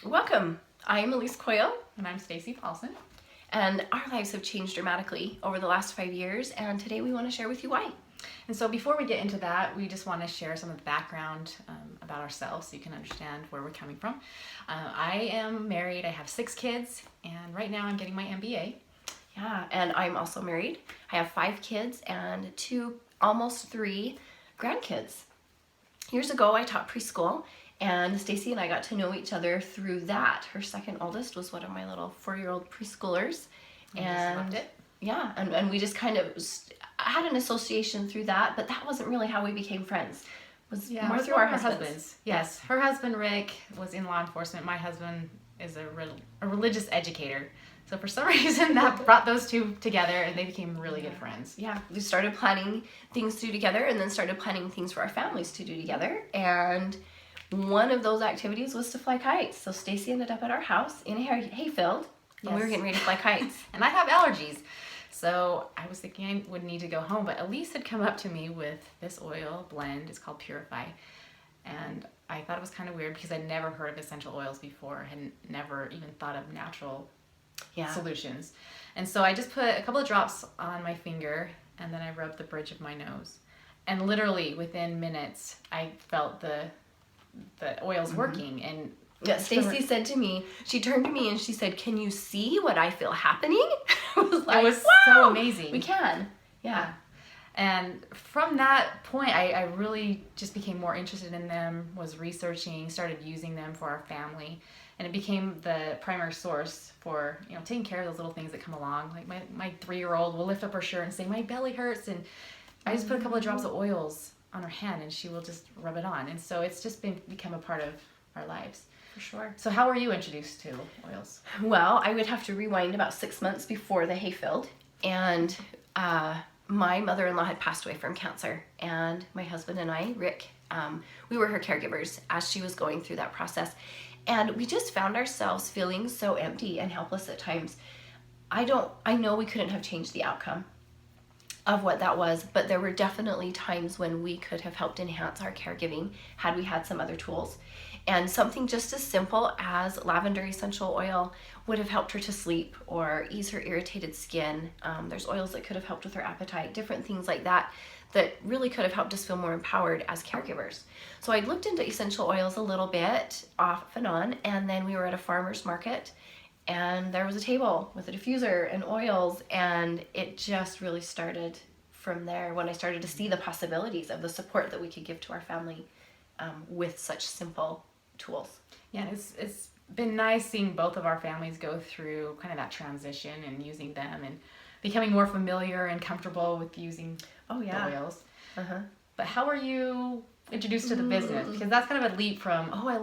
Welcome. I'm Elise Coyle, And I'm Stacy Paulson. and our lives have changed dramatically over the last 5 years, and today we want to share with you why. And so before we get into that, we just want to share some of the background about ourselves so you can understand where we're coming from. I am married, I have 6 kids, and right now I'm getting my MBA. Yeah, and I'm also married. I have 5 kids and 2, almost 3 grandkids. Years ago, I taught preschool, and Stacy and I got to know each other through that. Her second oldest was one of my little 4-year-old preschoolers. I just loved it. Yeah, and we just kind of had an association through that, but that wasn't really how we became friends. It was more through our husbands. Yes, her husband Rick was in law enforcement. My husband is a religious educator. So for some reason that brought those two together and they became really good friends. Yeah, we started planning things to do together and then started planning things for our families to do together. And one of those activities was to fly kites. So Stacy ended up at our house in a hayfield, and we were getting ready to fly kites. And I have allergies. So I was thinking I would need to go home, but Elise had come up to me with this oil blend. It's called Purify. And I thought it was kind of weird because I'd never heard of essential oils before. I had never even thought of natural solutions. And so I just put a couple of drops on my finger and then I rubbed the bridge of my nose. And literally within minutes, I felt the oils working. And yeah, Stacy said to me, she turned to me and she said, "Can you see what I feel happening?" I was like, it was wow, so amazing. We can. Yeah. And from that point, I really just became more interested in them, was researching, started using them for our family. And it became the primary source for, taking care of those little things that come along. Like my 3-year-old will lift up her shirt and say, "My belly hurts." And I just put a couple of drops of oils on her hand and she will just rub it on. And so it's just become a part of our lives. For sure. So how were you introduced to oils? Well, I would have to rewind about 6 months before the hayfield. And my mother-in-law had passed away from cancer. And my husband and I, Rick, we were her caregivers as she was going through that process. And we just found ourselves feeling so empty and helpless at times. I know we couldn't have changed the outcome of what that was, but there were definitely times when we could have helped enhance our caregiving had we had some other tools. And something just as simple as lavender essential oil would have helped her to sleep or ease her irritated skin. There's oils that could have helped with her appetite, different things like that really could have helped us feel more empowered as caregivers. So I looked into essential oils a little bit off and on, and then we were at a farmer's market and there was a table with a diffuser and oils, and it just really started from there when I started to see the possibilities of the support that we could give to our family with such simple tools. Yeah, it's been nice seeing both of our families go through kind of that transition and using them and becoming more familiar and comfortable with using the oils. Uh-huh. But how were you introduced to the business? Because that's kind of a leap from, I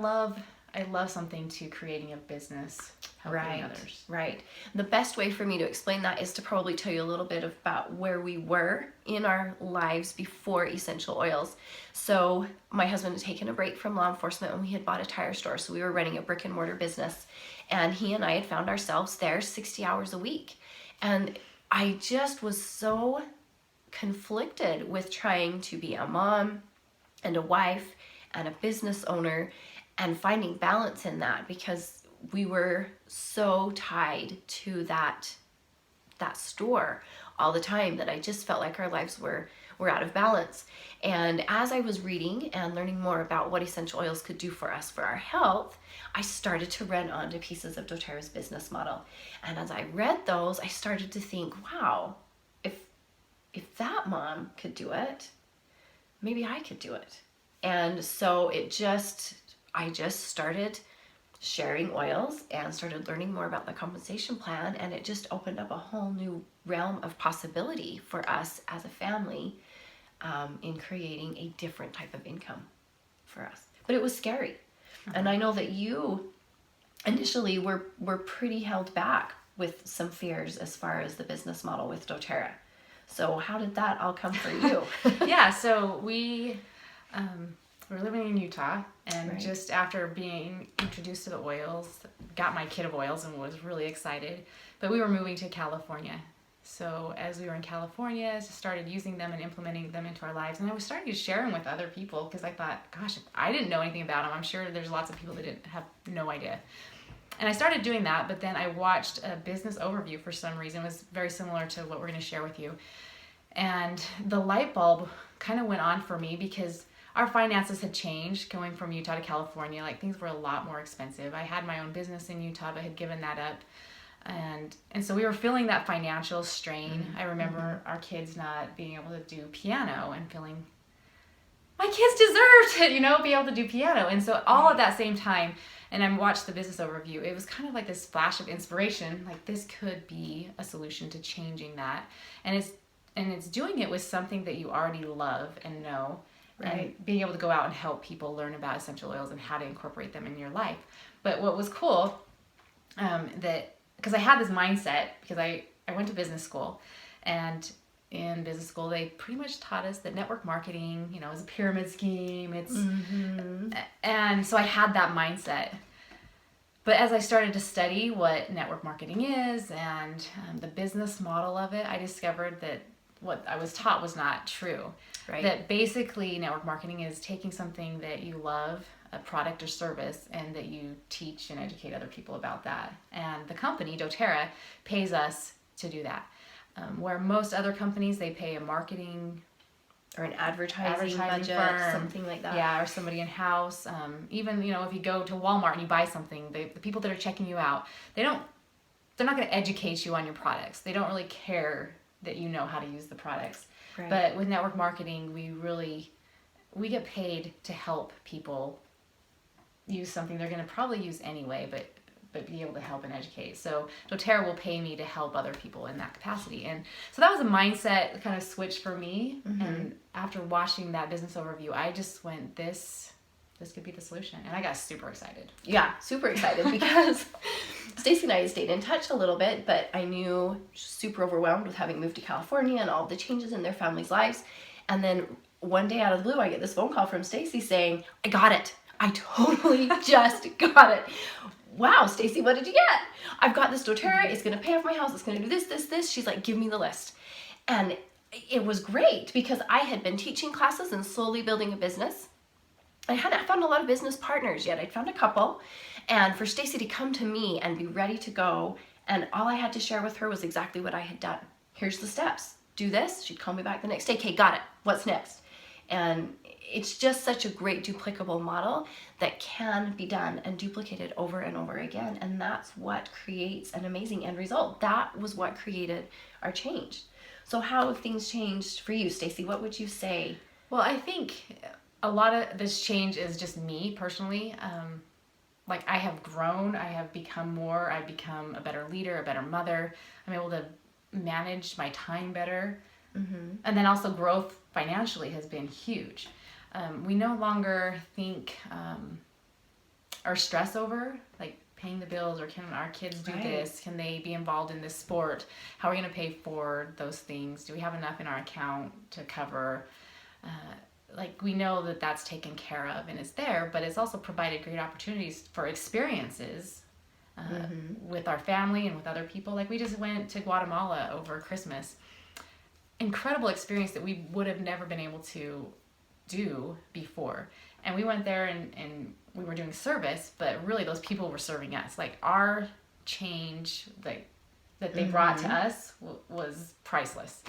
love something, to creating a business, helping others. Right. The best way for me to explain that is to probably tell you a little bit about where we were in our lives before essential oils. So my husband had taken a break from law enforcement and we had bought a tire store. So we were running a brick and mortar business, and he and I had found ourselves there 60 hours a week. And I just was so conflicted with trying to be a mom and a wife and a business owner and finding balance in that, because we were so tied to that store all the time that I just felt like our lives were out of balance. And as I was reading and learning more about what essential oils could do for us for our health, I started to run onto pieces of doTERRA's business model. And as I read those, I started to think, wow, if that mom could do it, maybe I could do it. And so I just started sharing oils and started learning more about the compensation plan, and it just opened up a whole new realm of possibility for us as a family in creating a different type of income for us. But it was scary. Uh-huh. And I know that you initially were pretty held back with some fears as far as the business model with doTERRA. So how did that all come for you? Yeah, so we were living in Utah, and just after being introduced to the oils, got my kit of oils and was really excited. But we were moving to California, So as we were in California, I just started using them and implementing them into our lives. And I was starting to share them with other people because I thought, gosh, if I didn't know anything about them, I'm sure there's lots of people that didn't have no idea. And I started doing that, but then I watched a business overview for some reason. It was very similar to what we're going to share with you. And the light bulb kind of went on for me because our finances had changed going from Utah to California. Like, things were a lot more expensive. I had my own business in Utah, but had given that up. And so we were feeling that financial strain. I remember our kids not being able to do piano and feeling, my kids deserve to, be able to do piano. And so all at that same time, and I watched the business overview, it was kind of like this flash of inspiration, like this could be a solution to changing that. And it's doing it with something that you already love and know, right? And being able to go out and help people learn about essential oils and how to incorporate them in your life. But what was cool, because I had this mindset, because I went to business school, and in business school they pretty much taught us that network marketing, is a pyramid scheme. And so I had that mindset. But as I started to study what network marketing is and the business model of it, I discovered that what I was taught was not true. Right. That basically network marketing is taking something that you love, a product or service, and that you teach and educate other people about that. And the company, doTERRA, pays us to do that. Where most other companies, they pay a marketing or an advertising budget, firm, something like that. Yeah, or somebody in-house. Even, if you go to Walmart and you buy something, the people that are checking you out, they're not going to educate you on your products. They don't really care that you know how to use the products. Right. But with network marketing, we get paid to help people use something they're going to probably use anyway, but be able to help and educate. So doTERRA will pay me to help other people in that capacity. And so that was a mindset kind of switch for me. Mm-hmm. And after watching that business overview, I just went, this could be the solution. And I got super excited. Yeah, super excited because Stacy and I stayed in touch a little bit, but I knew super overwhelmed with having moved to California and all the changes in their families' lives. And then one day out of the blue, I get this phone call from Stacy saying, I got it. I totally just got it. Wow, Stacy, what did you get? I've got this doTERRA. It's going to pay off my house. It's going to do this, this, this. She's like, give me the list. And it was great because I had been teaching classes and slowly building a business. I hadn't found a lot of business partners yet. I'd found a couple. And for Stacy to come to me and be ready to go, and all I had to share with her was exactly what I had done. Here's the steps. Do this. She'd call me back the next day. Okay, got it. What's next? And it's just such a great duplicable model that can be done and duplicated over and over again. And that's what creates an amazing end result. That was what created our change. So how have things changed for you, Stacy? What would you say? Well, I think a lot of this change is just me personally. Like, I have grown, I have become more, I've become a better leader, a better mother. I'm able to manage my time better. Mm-hmm. And then also growth financially has been huge. We no longer think or stress over like paying the bills, or can our kids do this? Can they be involved in this sport? How are we going to pay for those things? Do we have enough in our account to cover? Like, we know that that's taken care of and it's there, but it's also provided great opportunities for experiences with our family and with other people. Like, we just went to Guatemala over Christmas. Incredible experience that we would have never been able to do before. And we went there and we were doing service, but really those people were serving us. Like, our change that they brought to us was priceless.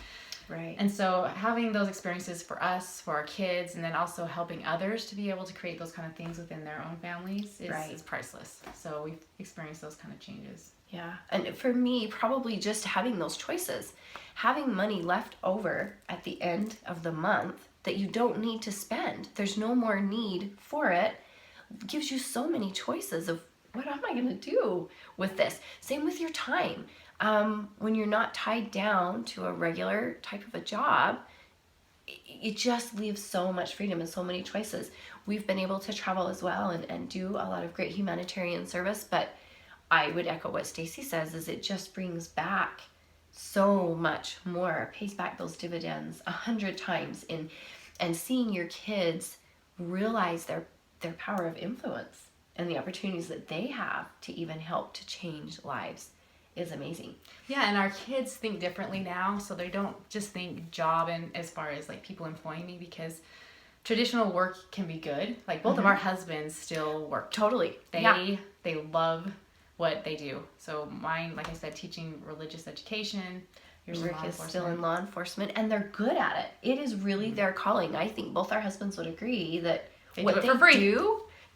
Right. And so having those experiences for us, for our kids, and then also helping others to be able to create those kind of things within their own families is priceless. So we've experienced those kind of changes. Yeah. And for me, probably just having those choices, having money left over at the end of the month that you don't need to spend. There's no more need for it. Gives you so many choices of what am I going to do with this? Same with your time. When you're not tied down to a regular type of a job, it just leaves so much freedom and so many choices. We've been able to travel as well and do a lot of great humanitarian service, but I would echo what Stacy says, is it just brings back so much more, pays back those dividends 100 times and seeing your kids realize their power of influence and the opportunities that they have to even help to change lives. is amazing. Yeah, and our kids think differently now, so they don't just think job and as far as like people employing me, because traditional work can be good. Like both of our husbands still work. Totally. They love what they do. So mine, like I said, teaching religious education. Your work is still in law enforcement, and they're good at it. It is really their calling. I think both our husbands would agree that They what do it for free.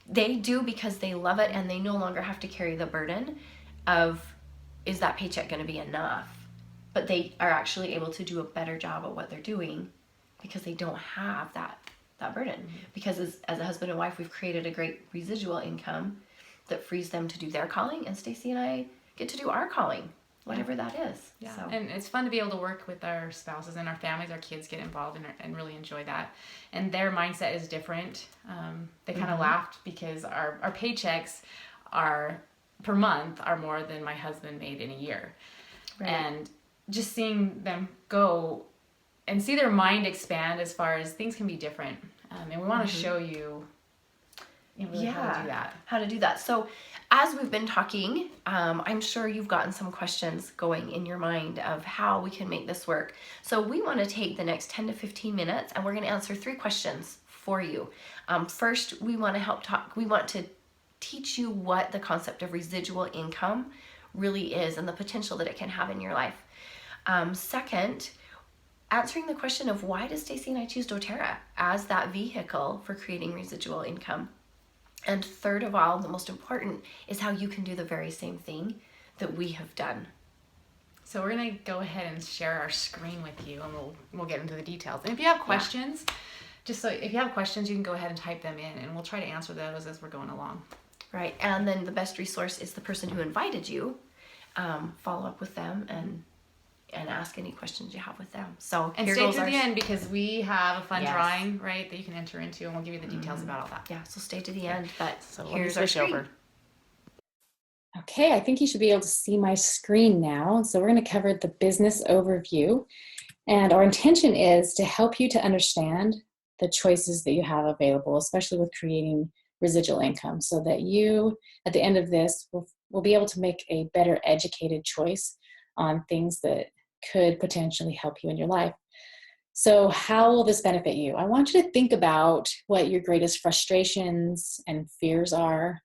they do because they love it, and they no longer have to carry the burden of, is that paycheck going to be enough? But they are actually able to do a better job at what they're doing because they don't have that burden. Because as a husband and wife, we've created a great residual income that frees them to do their calling, and Stacy and I get to do our calling, whatever that is. Yeah, So. and it's fun to be able to work with our spouses and our families. Our kids get involved and really enjoy that. And their mindset is different. They kind of laughed because our paychecks are per month are more than my husband made in a year. Right. And just seeing them go and see their mind expand as far as things can be different. And we want to show you really how to do that. How to do that. So as we've been talking, I'm sure you've gotten some questions going in your mind of how we can make this work. So we want to take the next 10 to 15 minutes and we're going to answer 3 questions for you. First, we want to teach you what the concept of residual income really is and the potential that it can have in your life. Second, answering the question of why does Stacy and I choose doTERRA as that vehicle for creating residual income. And third of all, the most important, is how you can do the very same thing that we have done. So we're going to go ahead and share our screen with you, and we'll get into the details. And if you have questions, if you have questions, you can go ahead and type them in, and we'll try to answer those as we're going along. Right, and then the best resource is the person who invited you. Follow up with them and ask any questions you have with them. So and stay to the end because we have a fun drawing, right, that you can enter into, and we'll give you the details about all that. Yeah, so stay to the end. But so here's our screen. Over. Okay, I think you should be able to see my screen now. So we're going to cover the business overview. And our intention is to help you to understand the choices that you have available, especially with creating residual income, so that you, at the end of this, will be able to make a better educated choice on things that could potentially help you in your life. So how will this benefit you? I want you to think about what your greatest frustrations and fears are.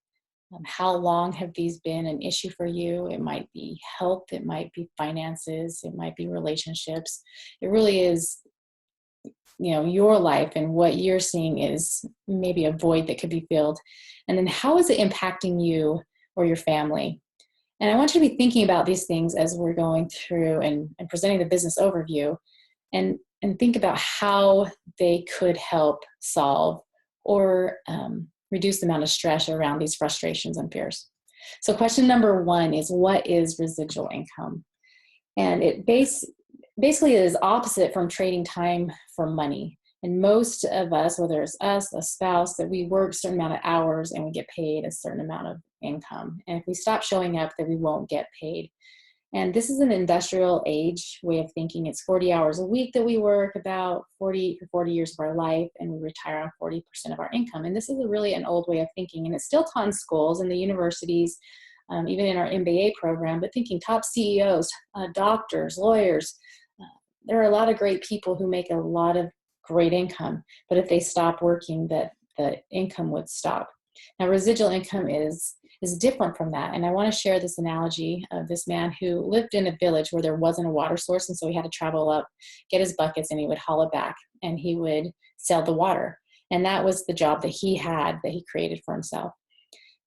How long have these been an issue for you? It might be health, it might be finances, it might be relationships. It really is, your life, and what you're seeing is maybe a void that could be filled. And then how is it impacting you or your family? And I want you to be thinking about these things as we're going through and presenting the business overview, and think about how they could help solve or reduce the amount of stress around these frustrations and fears. So question number 1 is, what is residual income? And it basically is opposite from trading time for money. And most of us, whether it's us, a spouse, that we work a certain amount of hours and we get paid a certain amount of income. And if we stop showing up, then we won't get paid. And this is an industrial age way of thinking. It's 40 hours a week that we work, about 40 years of our life, and we retire on 40% of our income. And this is really an old way of thinking. And it's still taught in schools and the universities, even in our MBA program, but thinking top CEOs, doctors, lawyers. There are a lot of great people who make a lot of great income, but if they stop working, that the income would stop. Now, residual income is different from that. And I want to share this analogy of this man who lived in a village where there wasn't a water source. And so he had to travel up, get his buckets, and he would haul it back, and he would sell the water. And that was the job that he had, that he created for himself.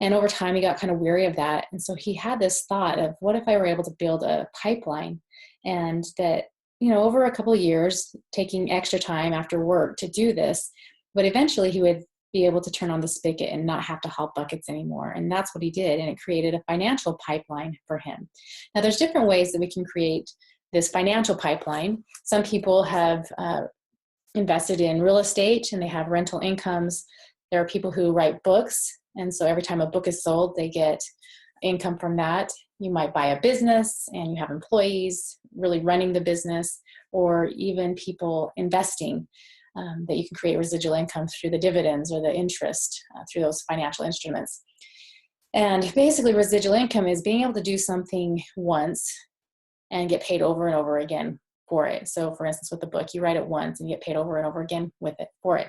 And over time, he got kind of weary of that. And so he had this thought of, what if I were able to build a pipeline, and that, over a couple of years, taking extra time after work to do this, but eventually he would be able to turn on the spigot and not have to haul buckets anymore. And that's what he did. And it created a financial pipeline for him. Now, there's different ways that we can create this financial pipeline. Some people have invested in real estate and they have rental incomes. There are people who write books. And so every time a book is sold, they get income from that. You might buy a business and you have employees really running the business, or even people investing, that you can create residual income through the dividends or the interest through those financial instruments. And basically residual income is being able to do something once and get paid over and over again for it. So for instance, with the book, you write it once and you get paid over and over again with it for it.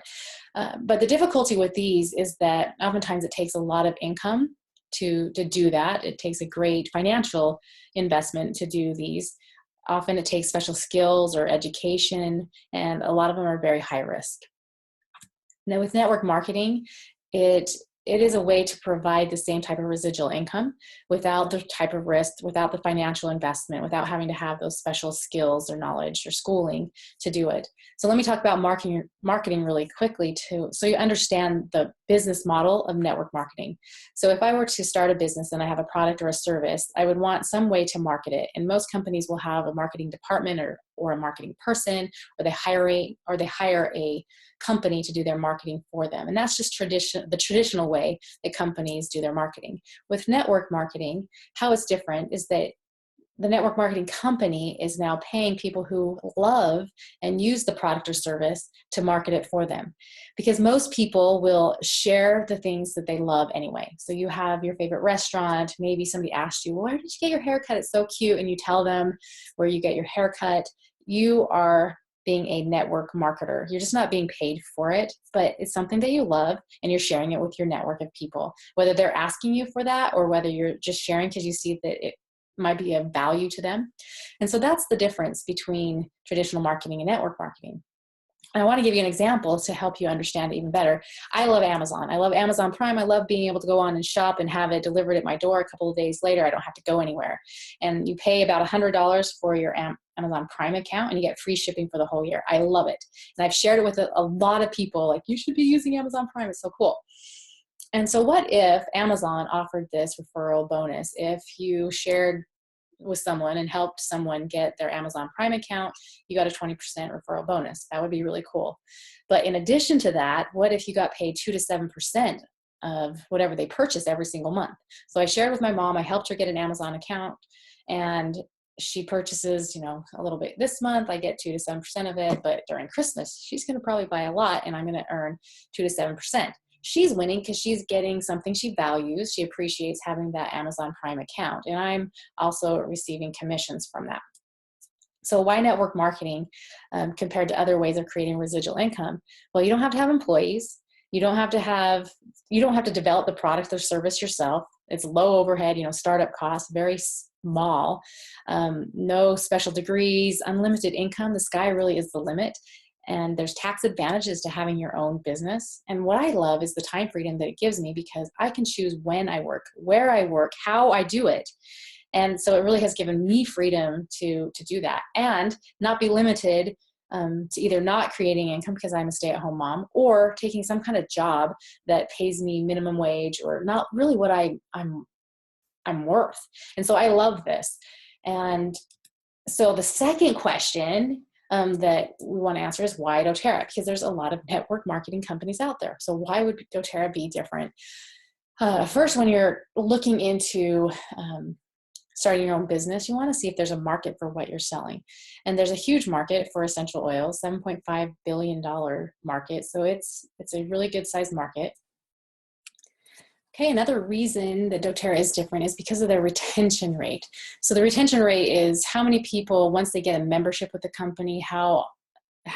But the difficulty with these is that oftentimes it takes a lot of income to do that. It takes a great financial investment to do these. Often it takes special skills or education, and a lot of them are very high risk. Now with network marketing, it is a way to provide the same type of residual income without the type of risk, without the financial investment, without having to have those special skills or knowledge or schooling to do it. So let me talk about marketing really quickly so you understand the business model of network marketing. So if I were to start a business and I have a product or a service, I would want some way to market it. And most companies will have a marketing department or a marketing person, or they hire a company to do their marketing for them. And that's just the traditional way that companies do their marketing. With network marketing, how it's different is that the network marketing company is now paying people who love and use the product or service to market it for them. Because most people will share the things that they love anyway. So you have your favorite restaurant, maybe somebody asked you, well, where did you get your haircut? It's so cute. And you tell them where you get your haircut. You are being a network marketer. You're just not being paid for it, but it's something that you love and you're sharing it with your network of people, whether they're asking you for that or whether you're just sharing because you see that it might be of value to them. And so that's the difference between traditional marketing and network marketing. And I want to give you an example to help you understand it even better. I love Amazon. I love Amazon Prime. I love being able to go on and shop and have it delivered at my door a couple of days later. I don't have to go anywhere. And you pay about $100 for your Amazon Prime account and you get free shipping for the whole year. I love it. And I've shared it with a lot of people, like, you should be using Amazon Prime. It's so cool. And so what if Amazon offered this referral bonus? If you shared with someone and helped someone get their Amazon Prime account, you got a 20% referral bonus. That would be really cool. But in addition to that, what if you got paid 2 to 7% of whatever they purchase every single month? So I shared with my mom, I helped her get an Amazon account, and she purchases, a little bit this month. I get 2 to 7% of it, but during Christmas, she's going to probably buy a lot and I'm going to earn 2 to 7%. She's winning because she's getting something she values. She appreciates having that Amazon Prime account. And I'm also receiving commissions from that. So why network marketing compared to other ways of creating residual income? Well, you don't have to have employees. You don't have to develop the product or service yourself. It's low overhead, startup costs, very small, no special degrees, unlimited income. The sky really is the limit. And there's tax advantages to having your own business. And what I love is the time freedom that it gives me, because I can choose when I work, where I work, how I do it. And so it really has given me freedom to do that and not be limited to either not creating income because I'm a stay-at-home mom, or taking some kind of job that pays me minimum wage or not really what I'm worth. And so I love this. And so the second question that we want to answer is, why doTERRA? Because there's a lot of network marketing companies out there. So why would doTERRA be different? First, when you're looking into starting your own business, you want to see if there's a market for what you're selling. And there's a huge market for essential oils, $7.5 billion market. So it's a really good sized market. Okay, another reason that doTERRA is different is because of their retention rate. So the retention rate is how many people, once they get a membership with the company, how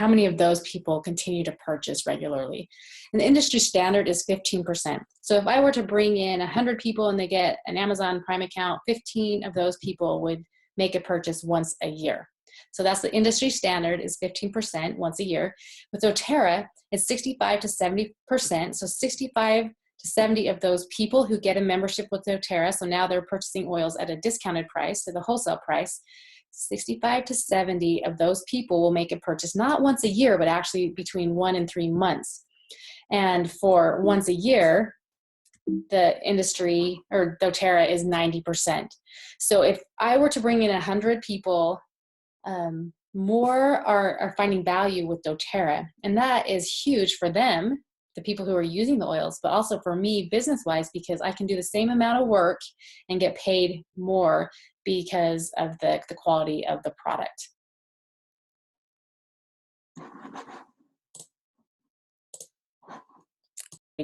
many of those people continue to purchase regularly. And the industry standard is 15%. So if I were to bring in 100 people and they get an Amazon Prime account, 15 of those people would make a purchase once a year. So that's the industry standard, is 15% once a year. With doTERRA, it's 65 to 70%. So 65 to 70 of those people who get a membership with doTERRA, so now they're purchasing oils at a discounted price to the wholesale price, 65 to 70 of those people will make a purchase, not once a year, but actually between 1 and 3 months. And for once a year, the industry or doTERRA is 90%. So if I were to bring in 100 people, more are finding value with doTERRA. And that is huge for them, the people who are using the oils, but also for me business-wise, because I can do the same amount of work and get paid more because of the quality of the product.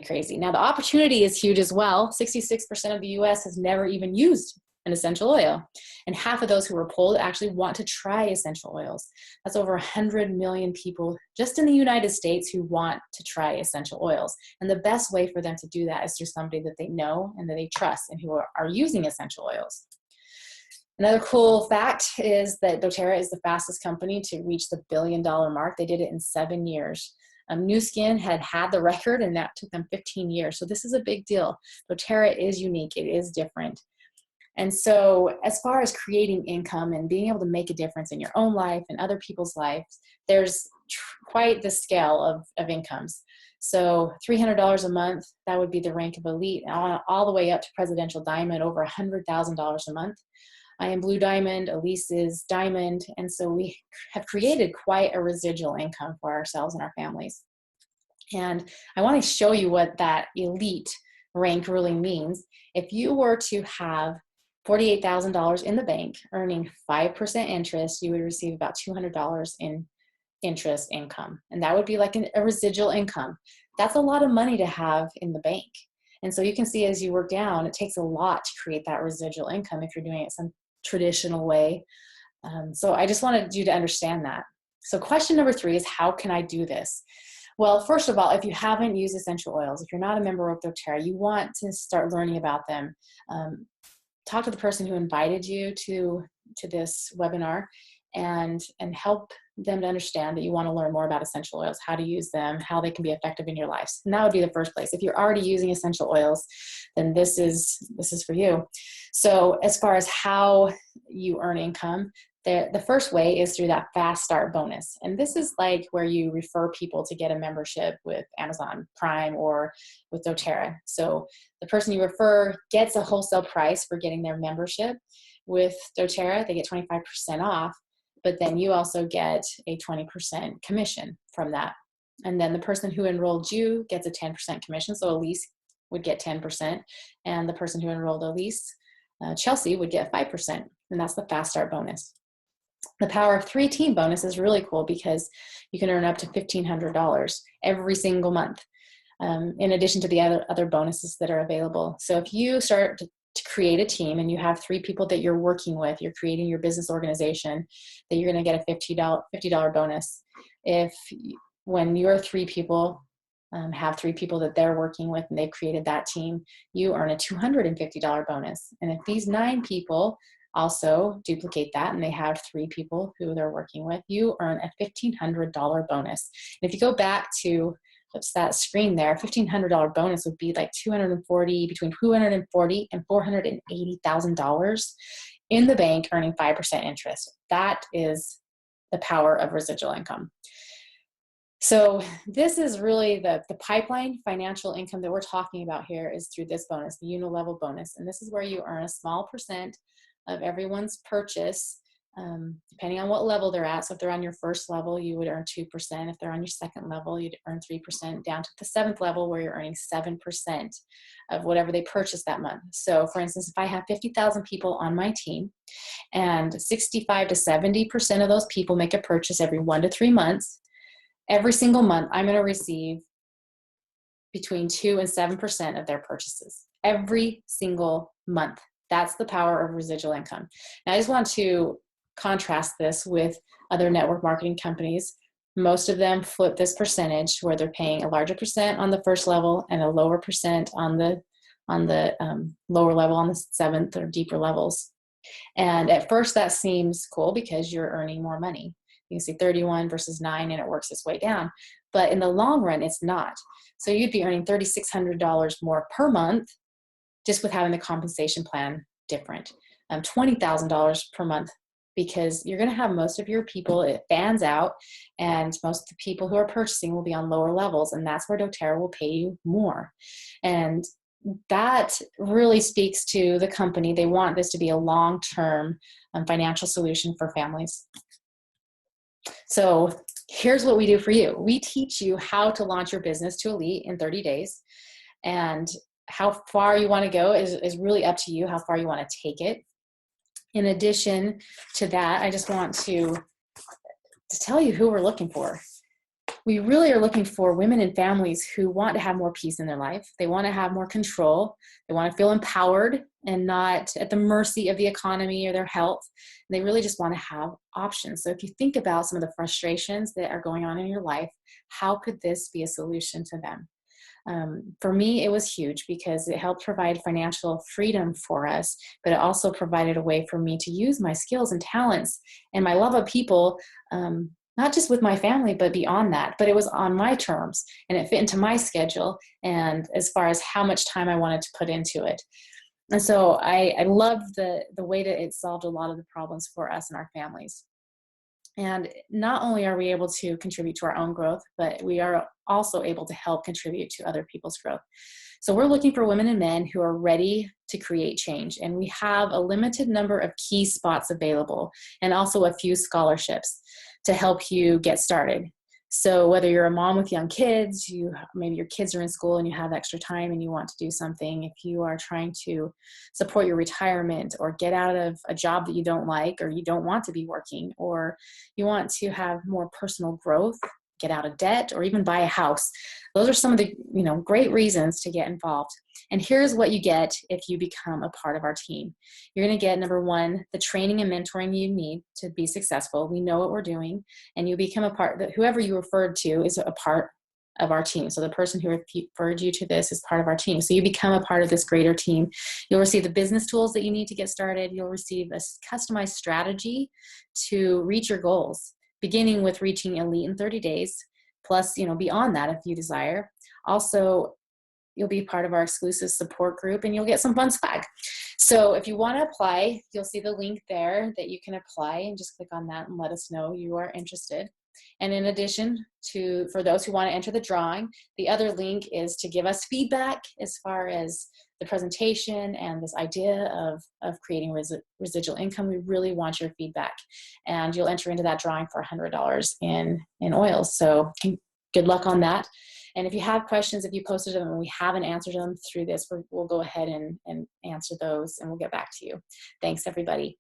crazy. Now, the opportunity is huge as well. 66% of the US has never even used an essential oil. And half of those who were polled actually want to try essential oils. That's over 100 million people just in the United States who want to try essential oils. And the best way for them to do that is through somebody that they know and that they trust and who are using essential oils. Another cool fact is that doTERRA is the fastest company to reach the $1 billion mark. They did it in 7 years. Nu Skin had the record, and that took them 15 years. So this is a big deal. doTERRA is unique. It is different. And so as far as creating income and being able to make a difference in your own life and other people's lives, there's quite the scale of incomes. So $300 a month, that would be the rank of elite, all the way up to Presidential Diamond, over $100,000 a month. I am Blue Diamond, Elise is Diamond, and so we have created quite a residual income for ourselves and our families. And I want to show you what that elite rank really means. If you were to have $48,000 in the bank, earning 5% interest, you would receive about $200 in interest income. And that would be like a residual income. That's a lot of money to have in the bank. And so you can see as you work down, it takes a lot to create that residual income if you're doing it some traditional way. So I just wanted you to understand that. So question number 3 is, how can I do this? Well, first of all, if you haven't used essential oils, if you're not a member of doTERRA, you want to start learning about them. Talk to the person who invited you to this webinar and help them to understand that you want to learn more about essential oils, how to use them, how they can be effective in your lives. And that would be the first place. If you're already using essential oils, then this is for you. So as far as how you earn income, the first way is through that fast start bonus. And this is like where you refer people to get a membership with Amazon Prime or with doTERRA. So the person you refer gets a wholesale price for getting their membership. With doTERRA, they get 25% off, but then you also get a 20% commission from that. And then the person who enrolled you gets a 10% commission. So Elise would get 10%, and the person who enrolled Elise, Chelsea, would get 5%. And that's the fast start bonus. The Power of 3 team bonus is really cool because you can earn up to $1,500 every single month, in addition to the other bonuses that are available. So if you start to create a team and you have 3 people that you're working with, you're creating your business organization, that you're going to get a $50 bonus. When your 3 people have 3 people that they're working with and they've created that team, you earn a $250 bonus. And if these 9 people also duplicate that and they have 3 people who they're working with, you earn a $1,500 bonus. And if you go back to that screen there, $1,500 bonus would be like between $240,000 and $480,000 in the bank, earning 5% interest. That is the power of residual income. So this is really the pipeline financial income that we're talking about here is through this bonus, the unilevel bonus. And this is where you earn a small percent of everyone's purchase, depending on what level they're at. So if they're on your first level, you would earn 2%. If they're on your second level, you'd earn 3%, down to the 7th level where you're earning 7% of whatever they purchase that month. So for instance, if I have 50,000 people on my team and 65 to 70% of those people make a purchase every 1 to 3 months, every single month, I'm going to receive between 2 and 7% of their purchases every single month. That's the power of residual income. Now, I just want to contrast this with other network marketing companies. Most of them flip this percentage where they're paying a larger percent on the first level and a lower percent on the lower level, on the 7th or deeper levels. And at first that seems cool because you're earning more money. You can see 31 versus 9 and it works its way down. But in the long run, it's not. So you'd be earning $3,600 more per month just with having the compensation plan different. $20,000 per month, because you're going to have most of your people, it fans out, and most of the people who are purchasing will be on lower levels, and that's where doTERRA will pay you more. And that really speaks to the company. They want this to be a long-term financial solution for families. So here's what we do for you. We teach you how to launch your business to elite in 30 days. And how far you want to go is really up to you, how far you want to take it. In addition to that, I just want to tell you who we're looking for. we really are looking for women and families who want to have more peace in their life. They want to have more control. They want to feel empowered and not at the mercy of the economy or their health. They really just want to have options. So if you think about some of the frustrations that are going on in your life, how could this be a solution to them? For me, it was huge because it helped provide financial freedom for us, but it also provided a way for me to use my skills and talents and my love of people, not just with my family, but beyond that. But it was on my terms and it fit into my schedule and as far as how much time I wanted to put into it. And so I love the way that it solved a lot of the problems for us and our families. And not only are we able to contribute to our own growth, but we are also able to help contribute to other people's growth. So we're looking for women and men who are ready to create change. And we have a limited number of key spots available and also a few scholarships to help you get started. So whether you're a mom with young kids, maybe your kids are in school and you have extra time and you want to do something, if you are trying to support your retirement or get out of a job that you don't like or you don't want to be working, or you want to have more personal growth, get out of debt, or even buy a house. Those are some of the great reasons to get involved. And here's what you get if you become a part of our team. You're going to get, number one, the training and mentoring you need to be successful. We know what we're doing, and you become a part that whoever you referred to is a part of our team. So the person who referred you to this is part of our team. So you become a part of this greater team. You'll receive the business tools that you need to get started. You'll receive a customized strategy to reach your goals, beginning with reaching elite in 30 days, plus, beyond that if you desire. Also, you'll be part of our exclusive support group and you'll get some fun swag. So if you want to apply, you'll see the link there that you can apply, and just click on that and let us know you are interested. And in addition to, for those who want to enter the drawing, the other link is to give us feedback as far as the presentation and this idea of creating residual income. We really want your feedback, and you'll enter into that drawing for $100 in oils. So good luck on that. And if you have questions, if you posted them and we haven't answered them through this, we'll go ahead and answer those, and we'll get back to you. Thanks, everybody.